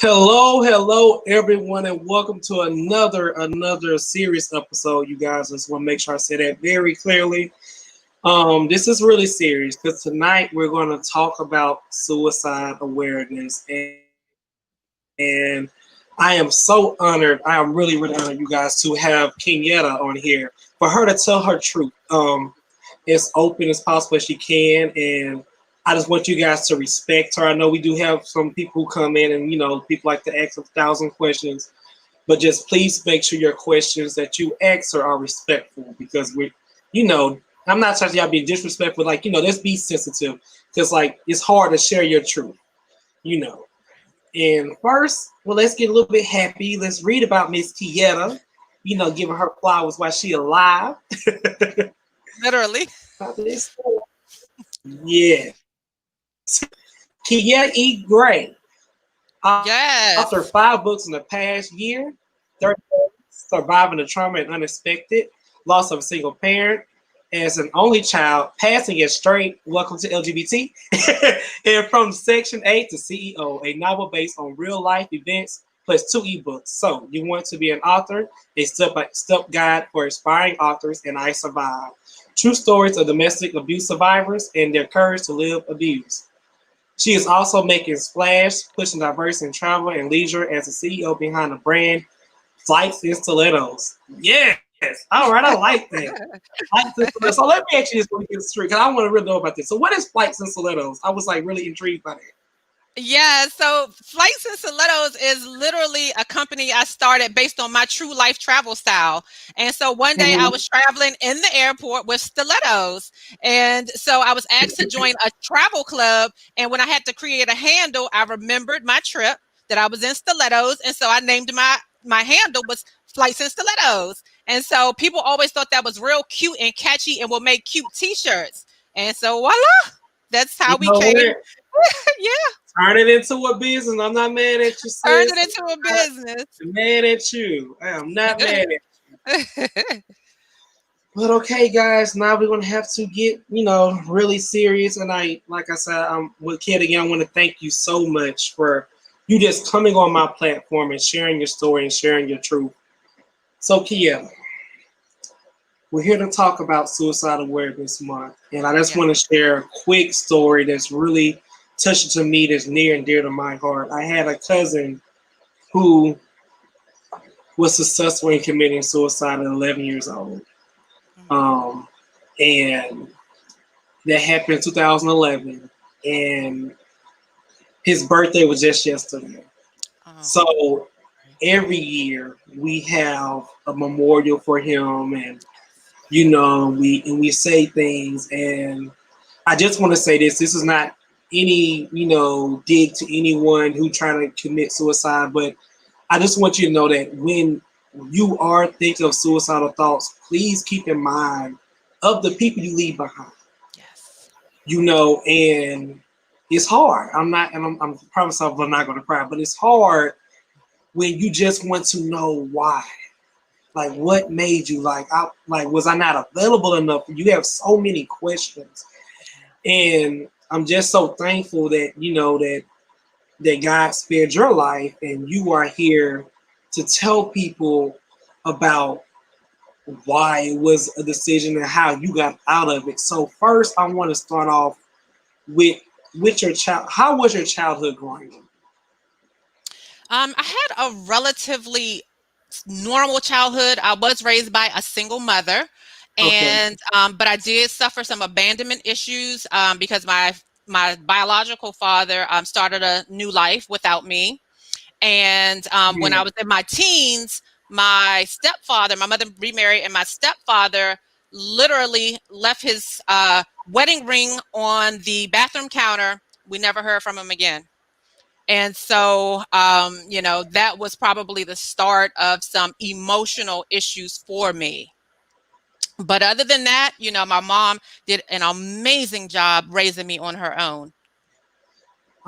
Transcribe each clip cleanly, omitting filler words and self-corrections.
Hello, everyone, and welcome to another serious episode. You guys, I just want to make sure I say that very clearly. This is really serious because tonight we're going to talk about suicide awareness, and I am so honored. I am really honored, you guys, to have Kinyatta on here for her to tell her truth. As open as possible as she can, and I just want you guys to respect her. I know we do have some people who come in and people like to ask 1,000 questions, but just please make sure your questions that you ask her are respectful because I'm not trying to y'all be disrespectful. Let's be sensitive because it's hard to share your truth, you know. And first, well, let's get a little bit happy. Let's read about Miss Kieta, giving her flowers while she alive. Literally. Yes. Kinyatta E. Gray, author of 5 Yes. books in the past year, 30 surviving the trauma and unexpected, loss of a single parent, as an only child, passing as straight, welcome to LGBT, and from Section 8 to CEO, a novel based on real life events plus 2 ebooks. So, you want to be an author, a step guide for aspiring authors, and I survived. True stories of domestic abuse survivors and their courage to live abuse. She is also making splash, pushing diversity in travel and leisure as the CEO behind the brand Flights and Stilettos. Yes, all right, I like that. Flights and Stilettos. So let me ask you this when we get straight, because I want to really know about this. So what is Flights and Stilettos? I was really intrigued by that. Yeah. So Flights and Stilettos is literally a company I started based on my true life travel style. And so one day I Mm-hmm. was traveling in the airport with stilettos. And so I was asked to join a travel club. And when I had to create a handle, I remembered my trip that I was in stilettos. And so I named my handle was Flights and Stilettos. And so people always thought that was real cute and catchy and will make cute t-shirts. And so voila, that's You how we know came. what? Yeah. Turn it into a business. I'm not mad at you, Turned sis. it into a I'm business. not mad at you. I am not mad at you. But okay, guys, now we're gonna have to get, really serious. And like I said, with Kid again. I want to thank you so much for you just coming on my platform and sharing your story and sharing your truth. So, Kia, we're here to talk about Suicide Awareness Month, and I just Yeah. want to share a quick story that's really touching to me, that's near and dear to my heart. I had a cousin who was successful in committing suicide at 11 years old. Mhm. Um, and that happened in 2011, and his birthday was just yesterday. Oh, So sorry. every year we have a memorial for him, and we say things. And I just want to say this: this is not any dig to anyone who trying to commit suicide, but I just want you to know that when you are thinking of suicidal thoughts, please keep in mind of the people you leave behind. Yes. And it's hard. I'm not, and I'm promise I'm not going to cry, but it's hard when you just want to know why. Like, what made you was I not available enough? You have so many questions, and I'm just so thankful that that God spared your life, and you are here to tell people about why it was a decision and how you got out of it. So first, I want to start off with your child. How was your childhood growing up? I had a relatively normal childhood. I was raised by a single mother, Okay. and but I did suffer some abandonment issues because my biological father started a new life without me. And when I Yeah. was in my teens, my stepfather, my mother remarried, and my stepfather literally left his wedding ring on the bathroom counter. We never heard from him again. And so, that was probably the start of some emotional issues for me. But other than that, my mom did an amazing job raising me on her own.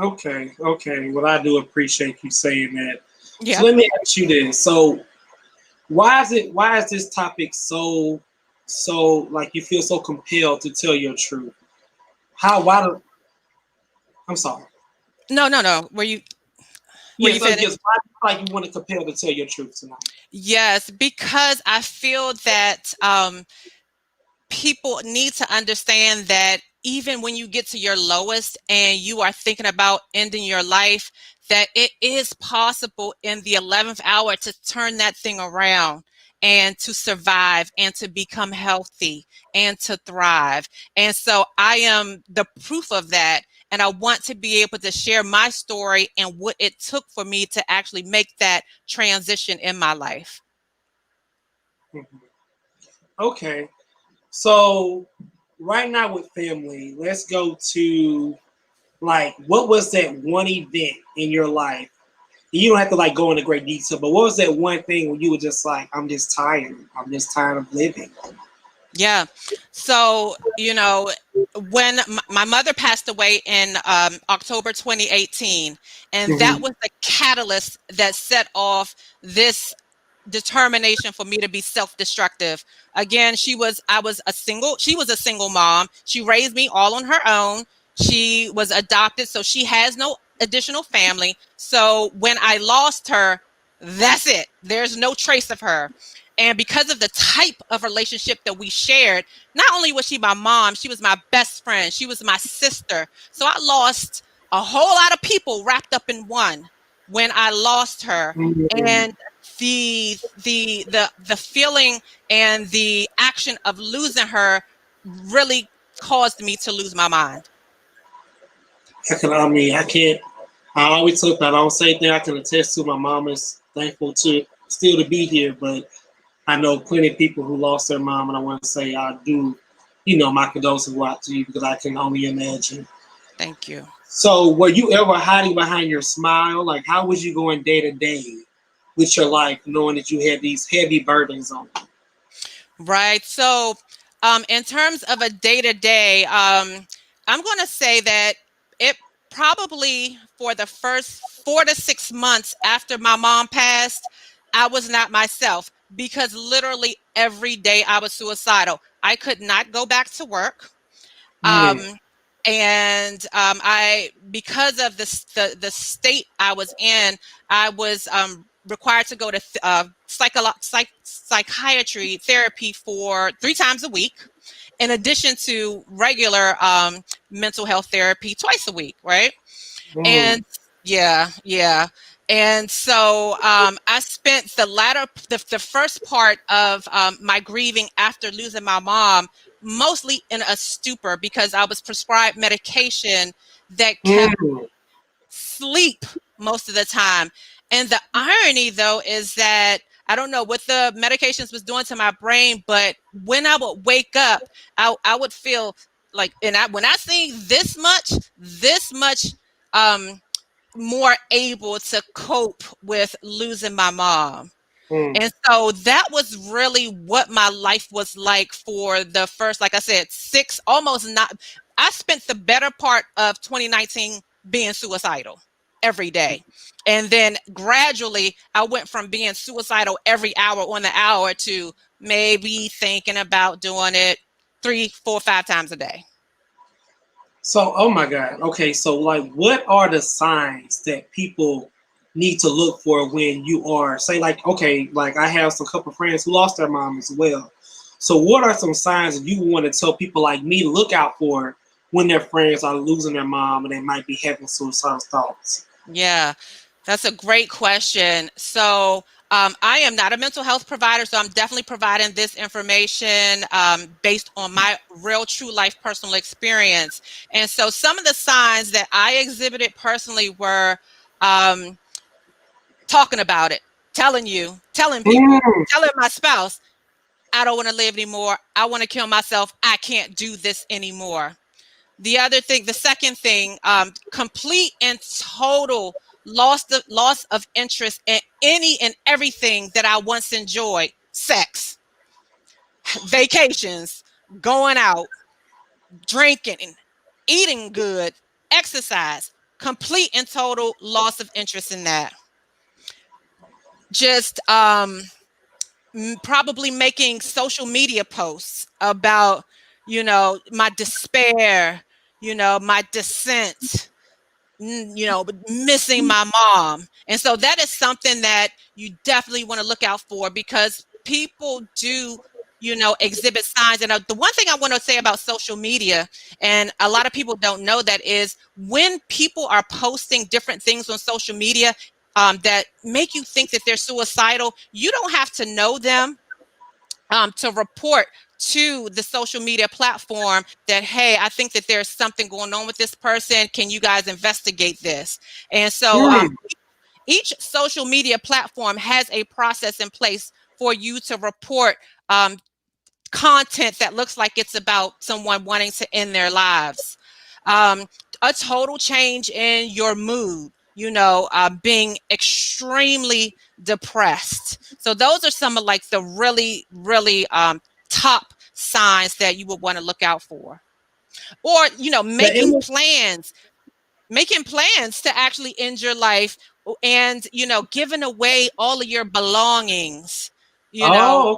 Okay. Okay. Well, I do appreciate you saying that. So Yeah. let me ask you this. So why is this topic so like you feel so compelled to tell your truth? How why do I'm sorry. No, no, no. Were you? Were you Yes, finished? yes. Why do you feel like you wanted compelled to tell your truth tonight? Yes, because I feel that people need to understand that even when you get to your lowest and you are thinking about ending your life, that it is possible in the 11th hour to turn that thing around and to survive and to become healthy and to thrive. And so I am the proof of that. And I want to be able to share my story and what it took for me to actually make that transition in my life. Mhm. Okay. So right now with family, let's go to like what was that one event in your life? You don't have to like go into great detail, but what was that one thing when you were just like, I'm just tired. I'm just tired of living. Yeah. So, when my mother passed away in October 2018, and that Mm-hmm. was the catalyst that set off this determination for me to be self-destructive. Again, she was a single mom. She raised me all on her own. She was adopted, so she has no additional family. So when I lost her, that's it. There's no trace of her. And because of the type of relationship that we shared, not only was she my mom, she was my best friend, she was my sister. So I lost a whole lot of people wrapped up in one when I lost her. Mm-hmm. And the feeling and the action of losing her really caused me to lose my mind. I can't. I always hope I don't say that I can attest to. My mom is thankful to still to be here, but I know plenty of people who lost their mom, and I want to say I do. My condolences go out to you because I can only imagine. Thank you. So, were you ever hiding behind your smile? Like, how was you going day to day with your life, knowing that you had these heavy burdens on you? Right. So, in terms of a day to day, I'm going to say that it probably for the first 4 to 6 months after my mom passed, I was not myself because literally every day I was suicidal. I could not go back to work. Mm, Um, and I, because of the state I was in, I was required to go to psychiatry therapy for 3 times a week, in addition to regular mental health therapy twice a week, right? mm, And yeah, yeah. And so I spent the first part of my grieving after losing my mom mostly in a stupor because I was prescribed medication that kept mm, sleep most of the time. And the irony, though, is that I don't know what the medications was doing to my brain, but when I would wake up, I would feel like, when I see this much um, more able to cope with losing my mom. mm. And so that was really what my life was like for the first, like I said, almost not. I spent the better part of 2019 being suicidal every day. And then gradually I went from being suicidal every hour on the hour to maybe thinking about doing it 3, 4, 5 times a day. So, oh my God. Okay, so like, what are the signs that people need to look for when you are, say, like, okay, like I have some couple friends who lost their mom as well. So, what are some signs that you want to tell people like me to look out for when their friends are losing their mom and they might be having suicidal thoughts? Yeah, that's a great question. So, I am not a mental health provider, so I'm definitely providing this information based on my real, true life personal experience. And so, some of the signs that I exhibited personally were um, talking about it, telling people, Mm, telling my spouse, I don't want to live anymore. I want to kill myself. I can't do this anymore. The second thing, complete and total loss of interest in any and everything that I once enjoyed: sex, vacations, going out, drinking, eating good, exercise. Complete and total loss of interest in that. Just probably making social media posts about my despair, my dissent, missing my mom. And so that is something that you definitely want to look out for, because people do, exhibit signs. And the one thing I want to say about social media, and a lot of people don't know that, is when people are posting different things on social media that make you think that they're suicidal, you don't have to know them to report to the social media platform that, hey, I think that there's something going on with this person. Can you guys investigate this? And so Mm. each social media platform has a process in place for you to report content that looks like it's about someone wanting to end their lives. Um, a total change in your mood, being extremely depressed. So those are some of like the really, really top signs that you would want to look out for. Or, The image. making plans to actually end your life, and, giving away all of your belongings, you know, Oh,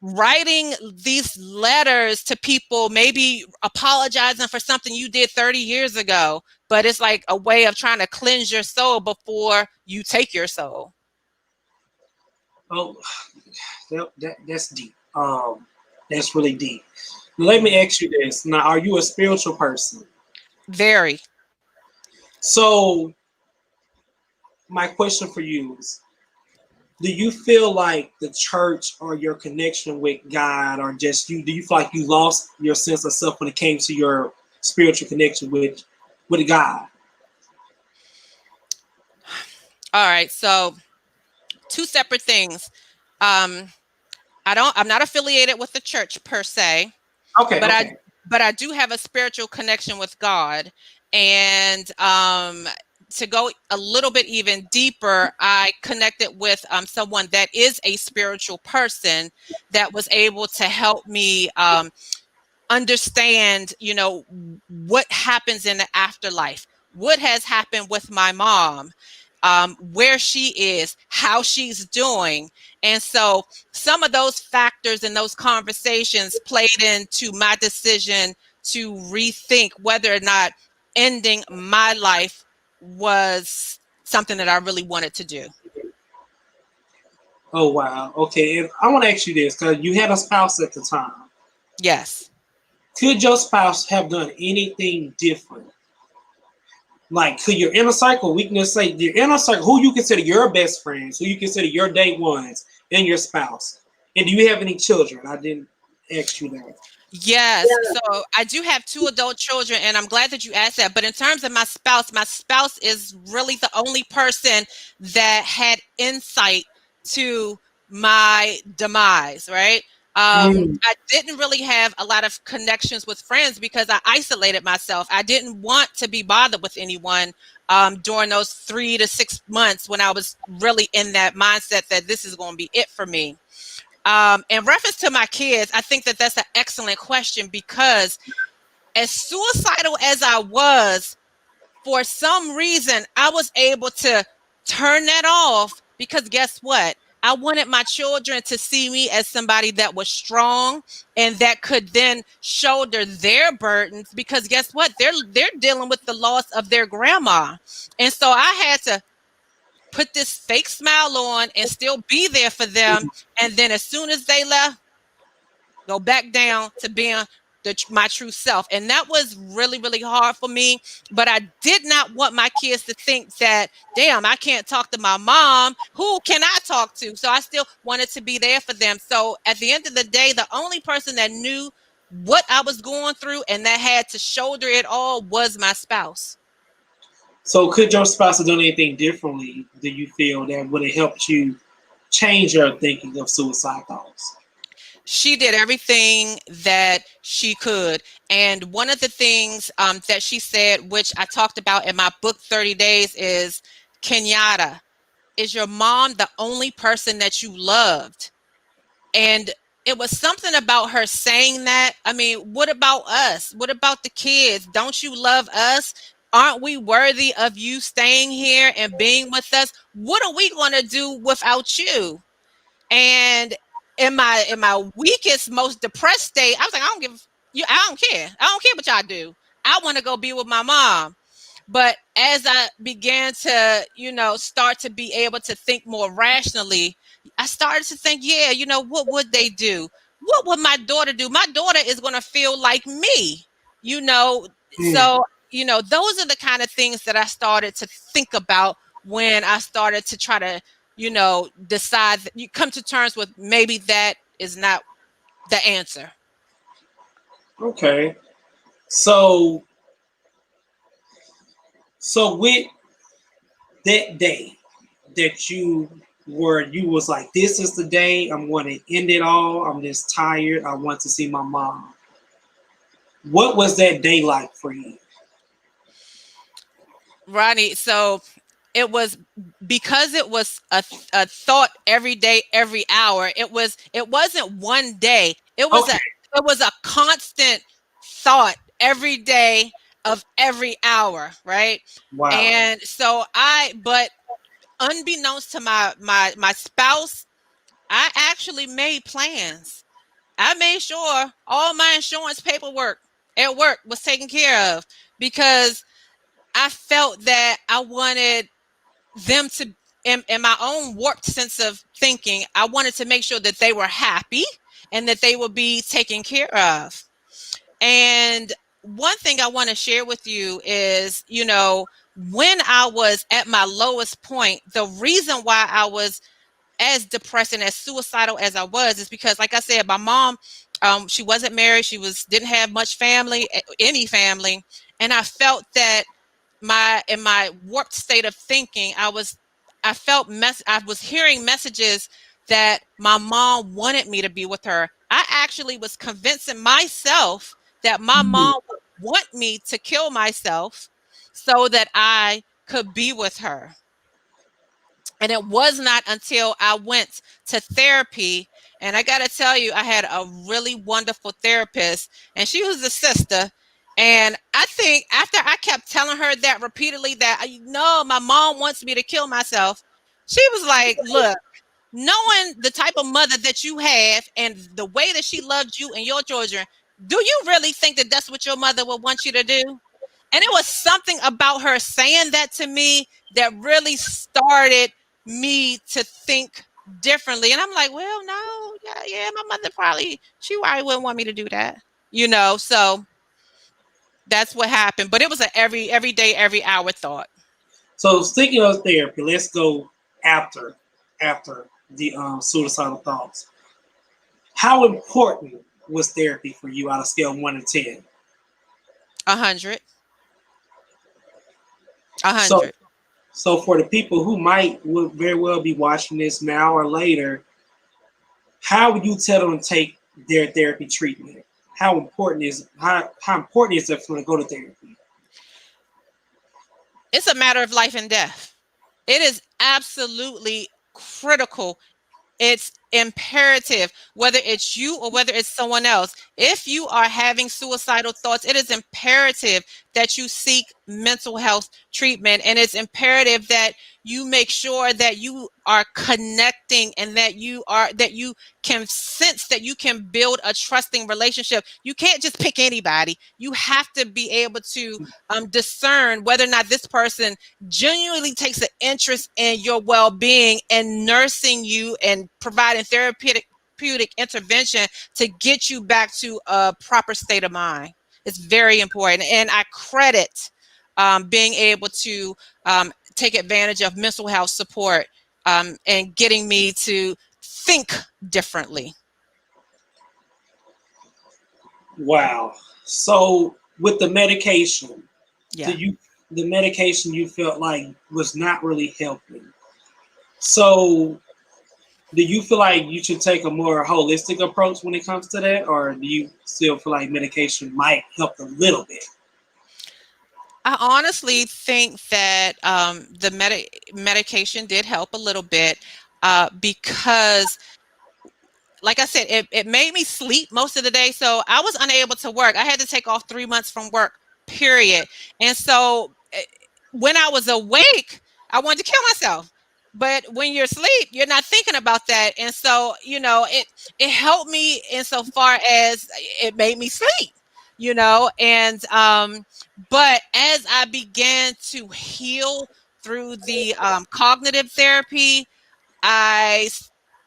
writing these letters to people, maybe apologizing for something you did 30 years ago, but it's like a way of trying to cleanse your soul before you take your soul. oh, that's deep. That's really deep. Let me ask you this. Now, are you a spiritual person? Very. So, my question for you is, do you feel like the church or your connection with God, or just you, do you feel like you lost your sense of self when it came to your spiritual connection with God? All right. So, two separate things. Um, I'm not affiliated with the church per se, Okay, but I okay. but I do have a spiritual connection with God. And to go a little bit even deeper, I connected with someone that is a spiritual person that was able to help me understand, what happens in the afterlife, what has happened with my mom, where she is, how she's doing. And so some of those factors and those conversations played into my decision to rethink whether or not ending my life was something that I really wanted to do. Oh wow. Okay, and I want to ask you this because you had a spouse at the time. Yes. Could your spouse have done anything different? Like, could your inner circle weakness say your inner circle, who you consider your best friends, who you consider your day ones, and your spouse? And do you have any children? I didn't ask you that. Yes. So I do have two adult children, and I'm glad that you asked that. But in terms of my spouse is really the only person that had insight to my demise, right? Mm. I didn't really have a lot of connections with friends because I isolated myself. I didn't want to be bothered with anyone during those 3 to 6 months when I was really in that mindset that this is going to be it for me. In reference to my kids, I think that that's an excellent question, because as suicidal as I was, for some reason, I was able to turn that off, because guess what? I wanted my children to see me as somebody that was strong and that could then shoulder their burdens, because guess what? They're dealing with the loss of their grandma. And so I had to put this fake smile on and still be there for them. And then as soon as they left, go back down to being my true self. And that was really, really hard for me. But I did not want my kids to think that, damn, I can't talk to my mom. Who can I talk to? So I still wanted to be there for them. So at the end of the day, the only person that knew what I was going through and that had to shoulder it all was my spouse. So, could your spouse have done anything differently? Do you feel that would have helped you change your thinking of suicide thoughts? She did everything that she could. And one of the things that she said, which I talked about in my book, 30 Days, is, Kinyatta, is your mom the only person that you loved? And it was something about her saying that. I mean, what about us? What about the kids? Don't you love us? Aren't we worthy of you staying here and being with us? What are we going to do without you? And in my weakest, most depressed state, I was like, I don't care. I don't care what y'all do. I want to go be with my mom. But as I began to, start to be able to think more rationally, I started to think, yeah, what would they do? What would my daughter do? My daughter is going to feel like me, you know. Mm. So, those are the kind of things that I started to think about when I started to try to, decide that you come to terms with maybe that is not the answer. Okay. So with that day that you was like, this is the day I'm going to end it all. I'm just tired. I want to see my mom. What was that day like for you? Ronnie, so it was because it was a thought every day, every hour. It wasn't one day. Okay. It was a constant thought every day of every hour, right? Wow. And so but unbeknownst to my spouse, I actually made plans. I made sure all my insurance paperwork at work was taken care of because I felt that I wanted them to, in my own warped sense of thinking, I wanted to make sure that they were happy and that they would be taken care of. And one thing I want to share with you is, when I was at my lowest point, the reason why I was as depressed and as suicidal as I was is because, like I said, my mom, she wasn't married. She didn't have much family, any family. And I felt that in my warped state of thinking, I was hearing messages that my mom wanted me to be with her. I actually was convincing myself that my Mm. mom would want me to kill myself so that I could be with her. And it was not until I went to therapy, and I got to tell you, I had a really wonderful therapist, and she was a sister. And I think after I kept telling her that repeatedly, that, my mom wants me to kill myself, she was like, look, knowing the type of mother that you have and the way that she loved you and your children, do you really think that that's what your mother would want you to do? And it was something about her saying that to me that really started me to think differently. And I'm like, well, no, yeah, my mother she probably wouldn't want me to do that, So that's what happened. But it was a every day, every hour thought. So speaking of therapy, let's go after the suicidal thoughts. How important was therapy for you out of scale 1 to 10? 100. a So 100. for the people who would very well be watching this now or later, how would you tell them to take their therapy treatment? How important is it for them to go to therapy? It's a matter of life and death. It is absolutely critical. It's imperative, whether it's you or whether it's someone else. If you are having suicidal thoughts, it is imperative that you seek mental health treatment. And it's imperative that you make sure that you are connecting and that you can sense that you can build a trusting relationship. You can't just pick anybody. You have to be able to discern whether or not this person genuinely takes an interest in your well-being and nursing you and providing therapeutic intervention to get you back to a proper state of mind. It's very important. And I credit being able to take advantage of mental health support and getting me to think differently. Wow. So with the medication, Yeah. the medication you felt like was not really helping. So do you feel like you should take a more holistic approach when it comes to that, or do you still feel like medication might help a little bit? I honestly think that the medication did help a little bit because, like I said, it made me sleep most of the day. So I was unable to work. I had to take off 3 months from work, period. And so when I was awake, I wanted to kill myself. But when you're asleep, you're not thinking about that. And so, it helped me insofar as it made me sleep. and but as I began to heal through the cognitive therapy, I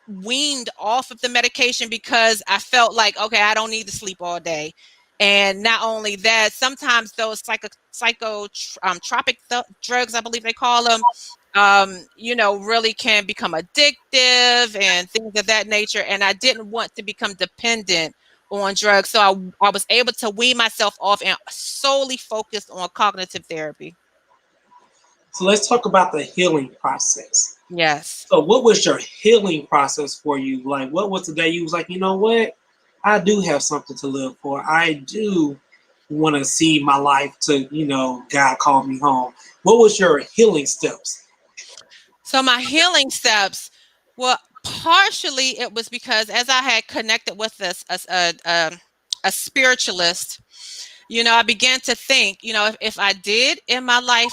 weaned off of the medication because I felt like, okay, I don't need to sleep all day. And not only that, sometimes those psychotropic drugs, I believe they call them, really can become addictive and things of that nature. And I didn't want to become dependent on drugs. So I was able to wean myself off and solely focused on cognitive therapy. So let's talk about the healing process. Yes. So what was your healing process for you? Like, what was the day you was like, you know what? I do have something to live for. I do want to see my life to, God called me home. What was your healing steps? So my healing steps, well, partially it was because as I had connected with this a spiritualist, I began to think, if I did in my life,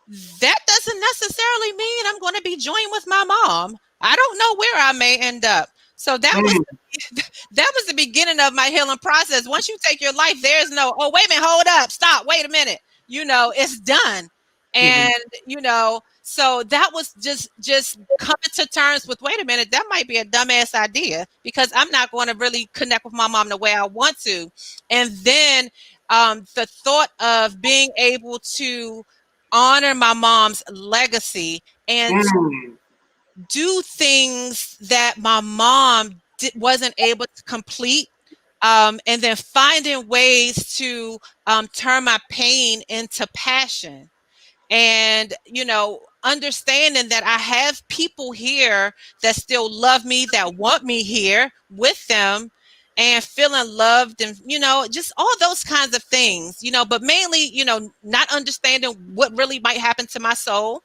that doesn't necessarily mean I'm going to be joined with my mom. I don't know where I may end up. So that was Mm, that was the beginning of my healing process. Once you take your life, there's no, oh, wait a minute, hold up, stop, wait a minute. It's done. mhm, And, so that was just coming to terms with, wait a minute, that might be a dumbass idea because I'm not going to really connect with my mom the way I want to. And then the thought of being able to honor my mom's legacy and mm, do things that my mom wasn't able to complete, and then finding ways to turn my pain into passion, and understanding that I have people here that still love me, that want me here with them, and feeling loved, and just all those kinds of things, but mainly not understanding what really might happen to my soul,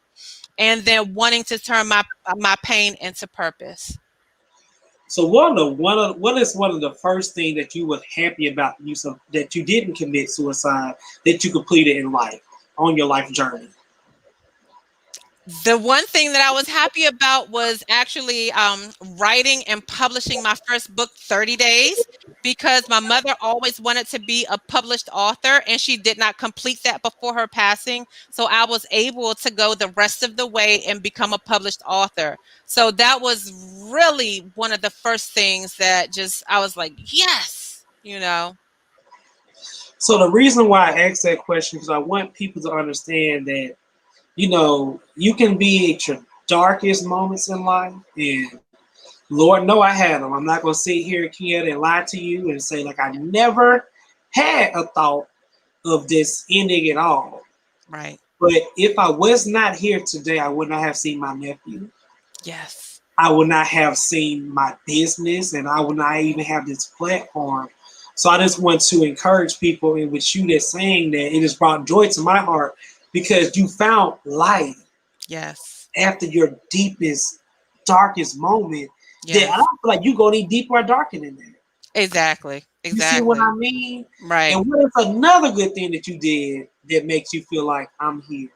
and then wanting to turn my pain into purpose. So what is one of the first thing that you were happy about that you didn't commit suicide that you completed in life on your life journey? The one thing that I was happy about was actually writing and publishing my first book, 30 Days, because my mother always wanted to be a published author and she did not complete that before her passing. So I was able to go the rest of the way and become a published author. So that was really one of the first things that I was like, yes. So the reason why I asked that question is I want people to understand that you can be at your darkest moments in life, and Lord know I had them. I'm not gonna sit here, Kinyatta, and lie to you and say like I never had a thought of this ending at all. Right. But if I was not here today, I would not have seen my nephew. Yes. I would not have seen my business, and I would not even have this platform. So I just want to encourage people, and with you that's saying that, it has brought joy to my heart because you found life Yes. after your deepest, darkest moment. That I Yes. don't feel like you go any deeper or darker than that. Exactly. You see what Exactly. I mean? Right. And what is another good thing that you did that makes you feel like I'm here?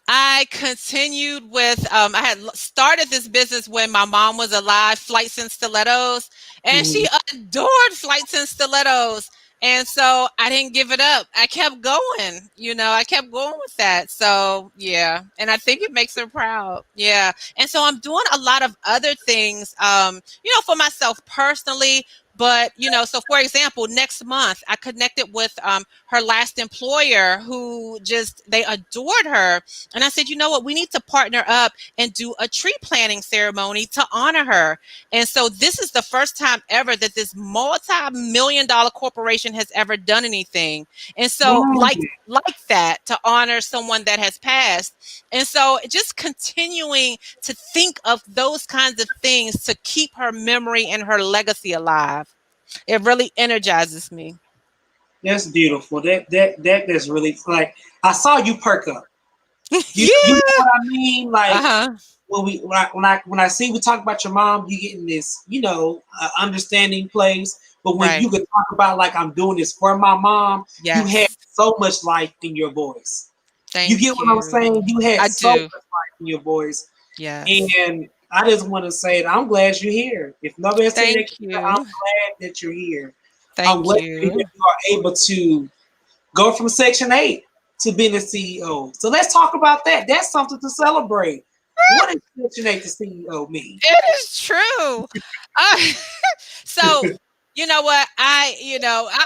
I continued with, I had started this business when my mom was alive, Flights and Stilettos, and she Mhm. adored Flights and Stilettos. And so I didn't give it up. I kept going, I kept going with that. So, yeah. And I think it makes her proud. Yeah. And so I'm doing a lot of other things, for myself personally. But, so for example, next month I connected with her last employer who they adored her, and I said, you know what? We need to partner up and do a tree planting ceremony to honor her. And so this is the first time ever that this multi-million-dollar corporation has ever done anything. And so Mm. like that, to honor someone that has passed. And so just continuing to think of those kinds of things to keep her memory and her legacy alive. It really energizes me. That's beautiful. That's really like I saw you perk up. You know Yeah. what I mean? Like Uh-huh. when I see we talk about your mom, you get in this understanding place. But when Right. you could talk about like I'm doing this for my mom, you had Yes. so much life in your voice. You get Thank what I'm you. saying? You had I so much do. life in your voice, Yes. and I just want to say that I'm glad you're here. If nobody else tell you that, Thank I'm you. glad that you're here. I'm Thank glad to hear you. that you are able to go from Section 8 to being a CEO. So let's talk about that. That's something to celebrate. What does Section 8 to CEO mean? It is true. Uh, so you know what? I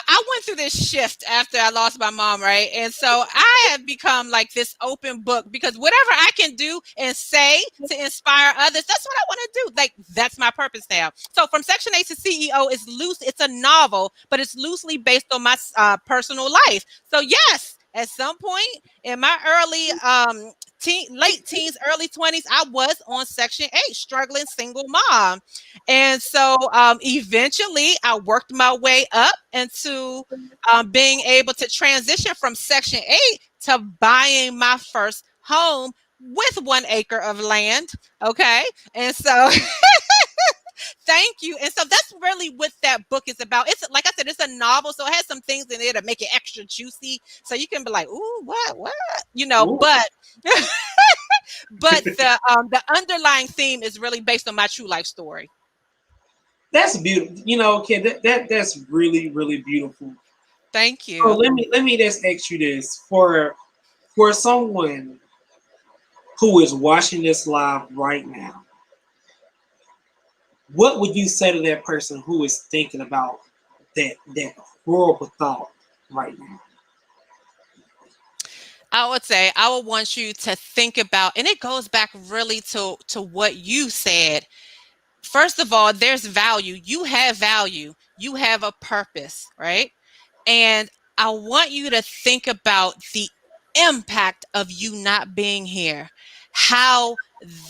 went through this shift after I lost my mom, right? And so I have become like this open book because whatever I can do and say to inspire others, that's what I want to do. Like that's my purpose now. So from Section 8 to CEO is loose. It's a novel, but it's loosely based on my personal life. So yes, at some point in my early late teens, early 20s, I was on Section 8, struggling single mom. And so eventually I worked my way up into being able to transition from Section 8 to buying my first home with 1 acre of land. Okay. And so thank you. And so that's really what that book is about. It's like I said, it's a novel, so it has some things in there to make it extra juicy. So you can be like, "Ooh, what?" Ooh, But the underlying theme is really based on my true life story. that's beautiful. Kid, that's really, really beautiful. Thank So you. let me just ask you this. For someone who is watching this live right now, what would you say to that person who is thinking about that horrible thought right now? I would say I would want you to think about, and it goes back really to what you said. First of all, there's value. You have value. You have a purpose, right? And I want you to think about the impact of you not being here, how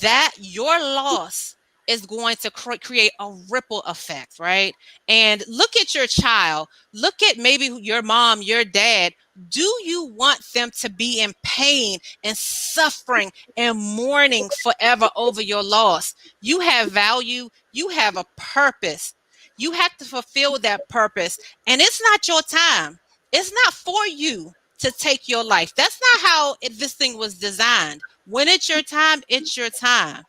that your loss is going to create a ripple effect, right? And look at your child, look at maybe your mom, your dad. Do you want them to be in pain and suffering and mourning forever over your loss? You have value, you have a purpose. You have to fulfill that purpose, and it's not your time. It's not for you to take your life. That's not how this thing was designed. When it's your time, it's your time.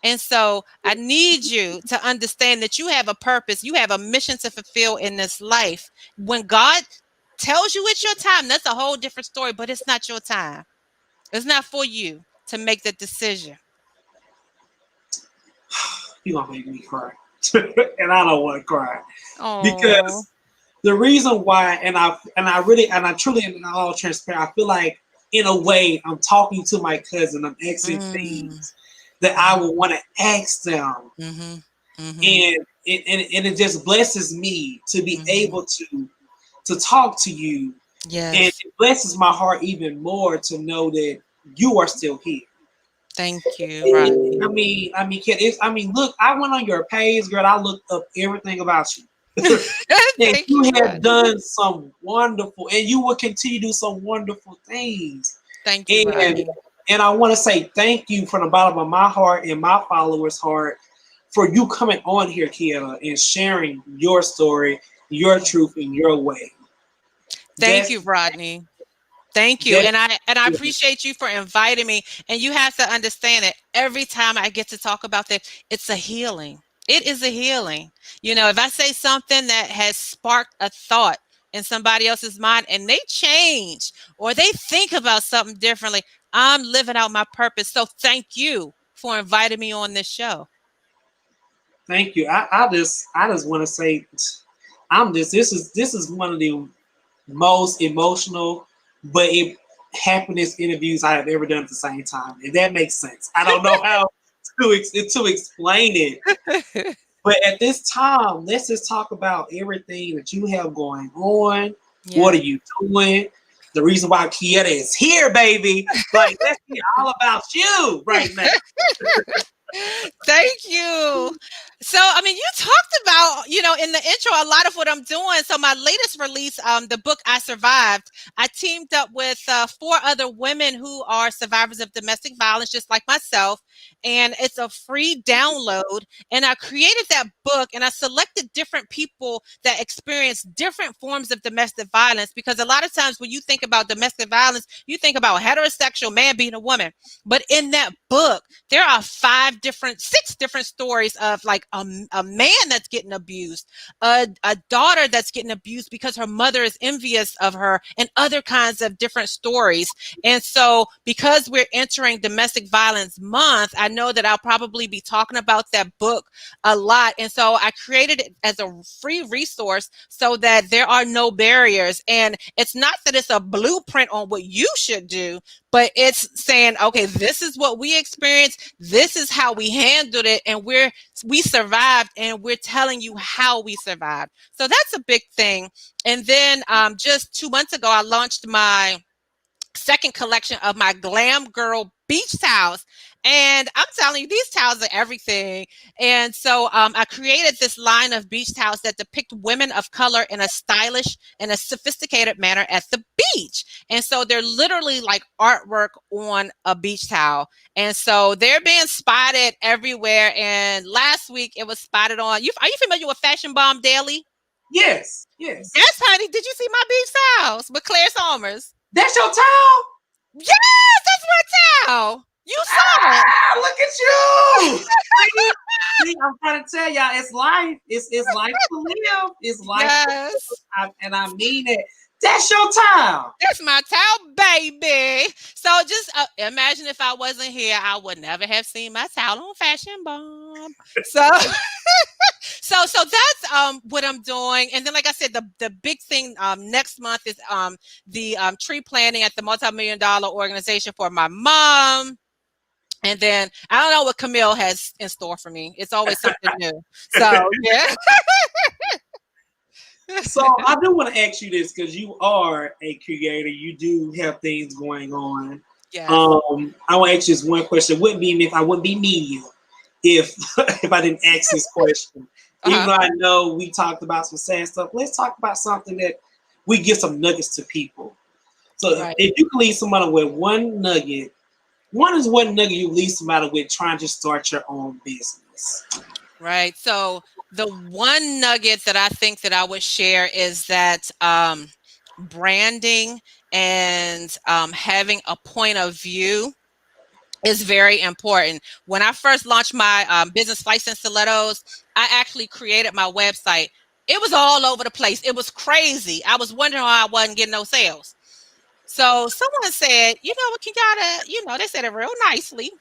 And so I need you to understand that you have a purpose, you have a mission to fulfill in this life. When God tells you it's your time, that's a whole different story, but it's not your time. It's not for you to make the decision. You're gonna make me cry. And I don't want to cry. Oh. Because the reason why, and I truly in all transparent, I feel like in a way I'm talking to my cousin, I'm asking Mm. things that I would want to ask them. Mhm. Mhm. And it just blesses me to be Mhm. able to talk to you. And Yes. it blesses my heart even more to know that you are still here. Thank you, And, Rodney. kid, look, I went on your page, girl. I looked up everything about you. And Thank you you, have Rodney. done some wonderful, and you will continue to do some wonderful things. Thank you, And Rodney. and I want to say thank you from the bottom of my heart and my followers' heart for you coming on here, Kiana, and sharing your story, your truth, in your way. Thank That's you, Rodney. Thank you. that's And I appreciate you for inviting me. And you have to understand that every time I get to talk about that, it's a healing. It is a healing. If I say something that has sparked a thought in somebody else's mind and they change or they think about something differently, I'm living out my purpose. So thank you for inviting me on this show. thank you. I just want to say this is one of the most emotional, but happiness interviews I have ever done at the same time. If that makes sense. I don't know how to explain it. But at this time, let's just talk about everything that you have going on. What are Yeah. you doing? The reason why Kinyatta is here, baby. Like, let's hear all about you right now. Thank you. So, I mean, you talked about, in the intro, a lot of what I'm doing. So, my latest release, the book I Survived, I teamed up with 4 other women who are survivors of domestic violence, just like myself. And it's a free download. And I created that book and I selected different people that experience different forms of domestic violence because a lot of times when you think about domestic violence, you think about a heterosexual man being a woman. But in that book, there are 5 six different stories of like a man that's getting abused, a daughter that's getting abused because her mother is envious of her, and other kinds of different stories. And so because we're entering Domestic Violence Month, I know that I'll probably be talking about that book a lot. And so I created it as a free resource so that there are no barriers. And it's not that it's a blueprint on what you should do, but it's saying, okay, this is what we experienced. This is how we handled it. And we survived, and we're telling you how we survived. So that's a big thing. And then just 2 months ago, I launched my second collection of my Glam Girl beach towels. And I'm telling you, these towels are everything. And so I created this line of beach towels that depict women of color in a stylish and a sophisticated manner at the beach. And so they're literally like artwork on a beach towel. And so they're being spotted everywhere. And last week it was spotted on, are you familiar with Fashion Bomb Daily? Yes, yes. Yes, honey. Did you see my beach towels with Claire Somers? That's your towel? Yes, that's my towel. You saw it. Look at you. See, I'm trying to tell y'all, it's life. It's life to live. It's life. Yes. And I mean it. That's your towel. That's my towel, baby. So just imagine if I wasn't here, I would never have seen my towel on Fashion Bomb. So, so that's what I'm doing. And then, like I said, the big thing next month is the tree planting at the multi-million-dollar organization for my mom. And then I don't know what Camille has in store for me. It's always something new. So yeah. So I do want to ask you this, because you are a creator. You do have things going on. Yes. I want to ask you this one question. Wouldn't be me if I wouldn't be me if if I didn't ask this question. Even though I know we talked about some sad stuff, let's talk about something that we give some nuggets to people. So if you can leave somebody with one nugget, one nugget you leave somebody with trying to start your own business. Right. So the one nugget that I think that I would share is that branding and having a point of view is very important. When I first launched my business, Flights and Stilettos, I actually created my website. It was all over the place. It was crazy. I was wondering why I wasn't getting no sales. So someone said, you know what, Kinyatta, they said it real nicely.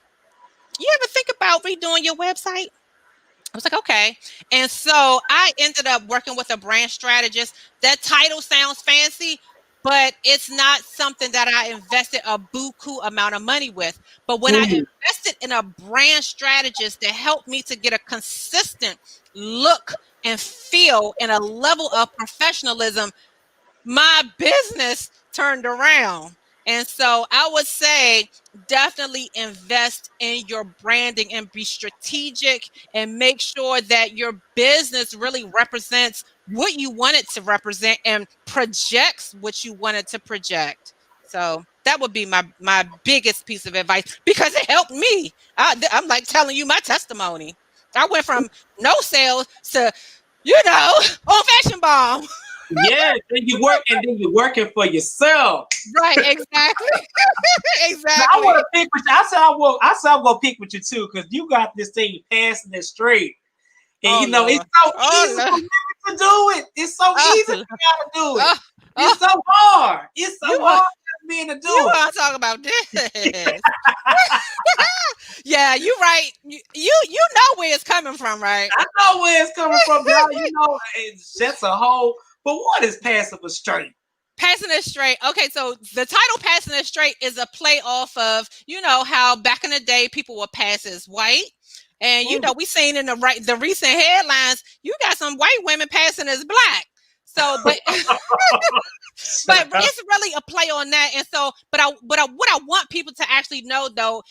You ever think about redoing your website? I was like, okay. And so I ended up working with a brand strategist. That title sounds fancy, but it's not something that I invested a buku amount of money with. But when I invested in a brand strategist that helped me to get a consistent look and feel and a level of professionalism, my business turned around. And so I would say definitely invest in your branding and be strategic and make sure that your business really represents what you want it to represent and projects what you want it to project. So that would be my biggest piece of advice, because it helped me. I'm like telling you my testimony. I went from no sales to, on Fashion Bomb. Yeah, then you work, and then you're working for yourself. Right, exactly. Exactly. I want to pick with you. I said I'm gonna pick with you too, because you got this thing passing it straight. And Lord. it's so easy for me to do it. It's so easy for me to do it. It's so hard. It's so hard for me to do it. You want to talk about this? Yeah, you're right. You know where it's coming from, right? I know where it's coming from, y'all. It's just a whole. But what is passing it straight? Passing it straight. Okay, so the title "Passing It Straight" is a play off of how back in the day people were pass as white, and we seen in the recent headlines, you got some white women passing as black. So, but but it's really a play on that. And so, what I want people to actually know, though,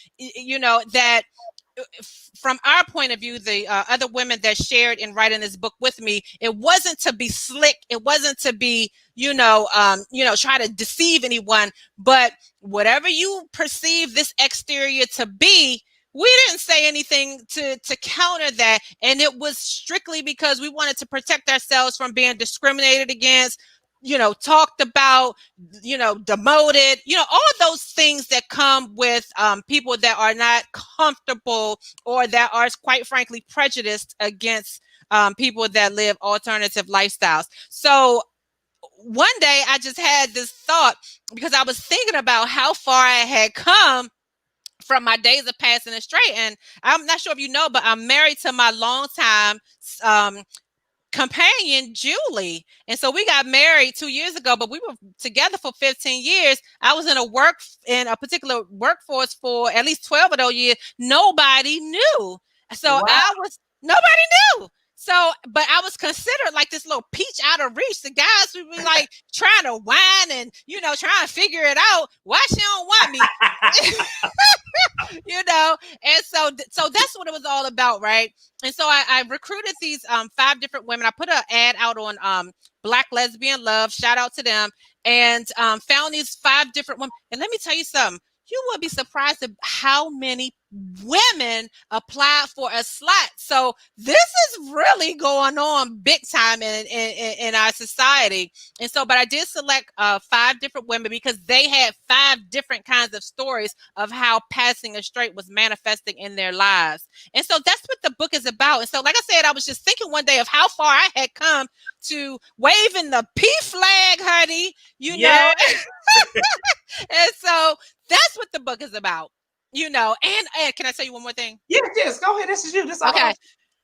that from our point of view, the other women that shared in writing this book with me, it wasn't to be slick. It wasn't to be, try to deceive anyone. But whatever you perceive this exterior to be, we didn't say anything to counter that. And it was strictly because we wanted to protect ourselves from being discriminated against, talked about, demoted, all of those things that come with people that are not comfortable or that are, quite frankly, prejudiced against people that live alternative lifestyles. So one day I just had this thought because I was thinking about how far I had come from my days of passing it straight. And I'm not sure if you know, but I'm married to my longtime companion, Julie. And so we got married 2 years ago, but we were together for 15 years. I was in a particular workforce for at least 12 of those years. Nobody knew. So Wow. nobody knew. So, but I was considered like this little peach out of reach. The guys would be like trying to whine and, trying to figure it out. Why she don't want me? And so that's what it was all about, right? And so I recruited these 5 different women. I put an ad out on Black Lesbian Love, shout out to them, and found these 5 different women. And let me tell you something, you would be surprised at how many women applied for a slot. So this is really going on big time in our society. And so, but I did select 5 different women because they had 5 different kinds of stories of how passing a straight was manifesting in their lives. And so that's what the book is about. And so, like I said, I was just thinking one day of how far I had come to waving the P flag, honey, know. And so that's what the book is about, and can I tell you one more thing? Yes, go ahead. This is you. This is okay.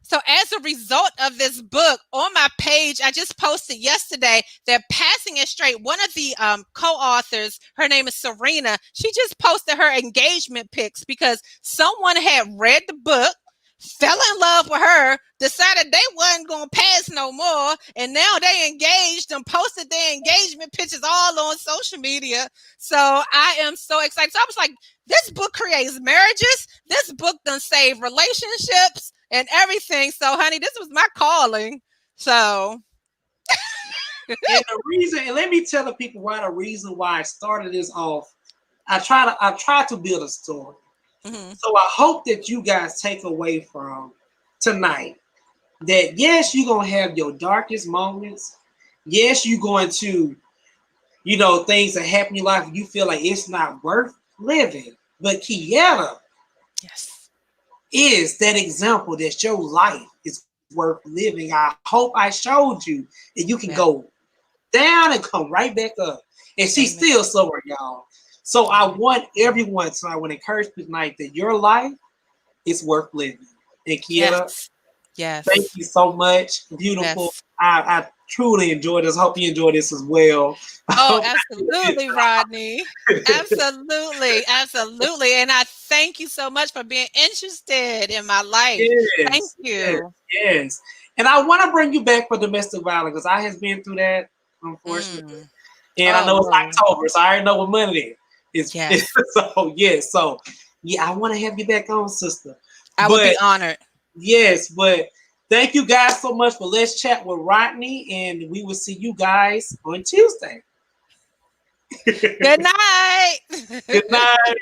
So as a result of this book, on my page, I just posted yesterday that Passing It Straight, one of the co-authors, her name is Serena, she just posted her engagement pics because someone had read the book, fell in love with her, decided they wasn't going to pass no more, and now they engaged and posted their engagement pictures all on social media. So I am so excited. So I was like, this book creates marriages. This book done save relationships and everything. So, honey, this was my calling. So. And the reason, and let me tell the people why I started this off. I try to build a story. Mm-hmm. So I hope that you guys take away from tonight that yes, you're gonna have your darkest moments. Yes, you're going to, things that happen in your life. You feel like it's not worth living. But Kinyatta, yes, is that example that your life is worth living. I hope I showed you that you can go down and come right back up. And she's still somewhere, y'all. So I want everyone tonight, I want to encourage you tonight that your life is worth living. And Kinyatta, yes, thank you so much. Beautiful. Yes. I truly enjoyed this. Hope you enjoyed this as well. Oh, absolutely, Rodney. Absolutely. And I thank you so much for being interested in my life. Yes, thank you. Yes. And I want to bring you back for domestic violence because I have been through that, unfortunately. And I know it's October, so I already know what month it is. Yes. So I want to have you back on, sister. I would be honored. Yes, but thank you guys so much for Let's Chat with Rodney, and we will see you guys on Tuesday. Good night. Good night.